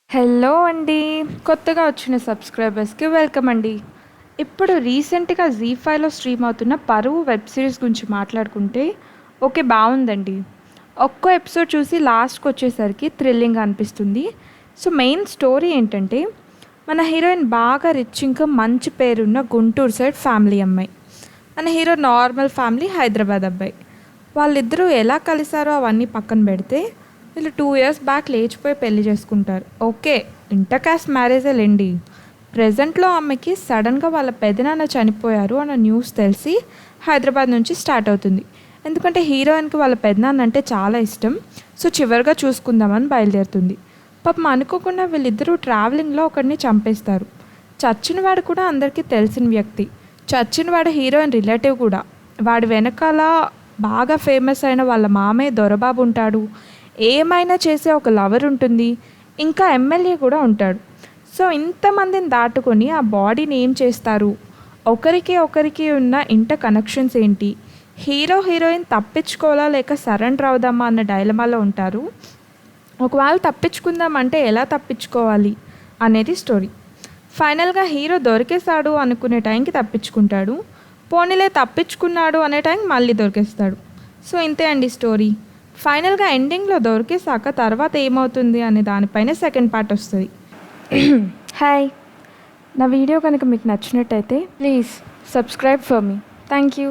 Hello అండి. కొత్తగా వచ్చిన సబ్స్క్రైబర్స్కి వెల్కమ్ అండి. ఇప్పుడు రీసెంట్గా జీ5లో స్ట్రీమ్ అవుతున్న పరువు వెబ్ సిరీస్ గురించి మాట్లాడుకుంటే ఓకే, బాగుందండి. ఒక్కో ఎపిసోడ్ చూసి లాస్ట్కి వచ్చేసరికి థ్రిల్లింగ్ అనిపిస్తుంది. సో మెయిన్ స్టోరీ ఏంటంటే, మన హీరోయిన్ బాగా రిచ్, ఇంకా మంచి పేరున్న గుంటూరు సైడ్ ఫ్యామిలీ అమ్మాయి. మన హీరో నార్మల్ ఫ్యామిలీ హైదరాబాద్ అబ్బాయి. వాళ్ళిద్దరూ ఎలా కలిసారో అవన్నీ పక్కన పెడితే, వీళ్ళు 2 years బ్యాక్ లేచిపోయి పెళ్లి చేసుకుంటారు. ఓకే, ఇంటర్ కాస్ట్ మ్యారేజే లేండి. ప్రజెంట్లో ఆమెకి సడన్గా వాళ్ళ పెదనాన్న చనిపోయారు అన్న న్యూస్ తెలిసి హైదరాబాద్ నుంచి స్టార్ట్ అవుతుంది. ఎందుకంటే హీరోయిన్కి వాళ్ళ పెదనాన్న అంటే చాలా ఇష్టం. సో చివరిగా చూసుకుందామని బయలుదేరుతుంది. పాపం అనుకోకుండా వీళ్ళిద్దరూ ట్రావెలింగ్లో ఒకరిని చంపేస్తారు. చచ్చినవాడు కూడా అందరికీ తెలిసిన వ్యక్తి. చచ్చినవాడు హీరోయిన్ రిలేటివ్ కూడా. వాడి వెనకాల బాగా ఫేమస్ అయిన వాళ్ళ మామయ్య దొరబాబు ఉంటాడు. ఏమైనా చేసే ఒక లవర్ ఉంటుంది. ఇంకా ఎమ్మెల్యే కూడా ఉంటాడు. సో ఇంతమందిని దాటుకొని ఆ బాడీని ఏం చేస్తారు? ఒకరికి ఉన్న ఇంటర్ కనెక్షన్స్ ఏంటి? హీరో హీరోయిన్ తప్పించుకోవాలా లేక సరెండర్ అవుదామా అన్న డైలమాలో ఉంటారు. ఒకవేళ తప్పించుకుందామంటే ఎలా తప్పించుకోవాలి అనేది స్టోరీ. ఫైనల్గా హీరో దొరికేశాడు అనుకునే టైంకి తప్పించుకుంటాడు. పోనీలే తప్పించుకున్నాడు అనే టైం మళ్ళీ దొరికేస్తాడు. సో ఇంతే అండి స్టోరీ. ఫైనల్గా ఎండింగ్లో దొరికేసాక తర్వాత ఏమవుతుంది అనే దానిపైన సెకండ్ పార్ట్ వస్తుంది. హాయ్, నా వీడియో కనుక మీకు నచ్చినట్టయితే please subscribe for me. Thank you.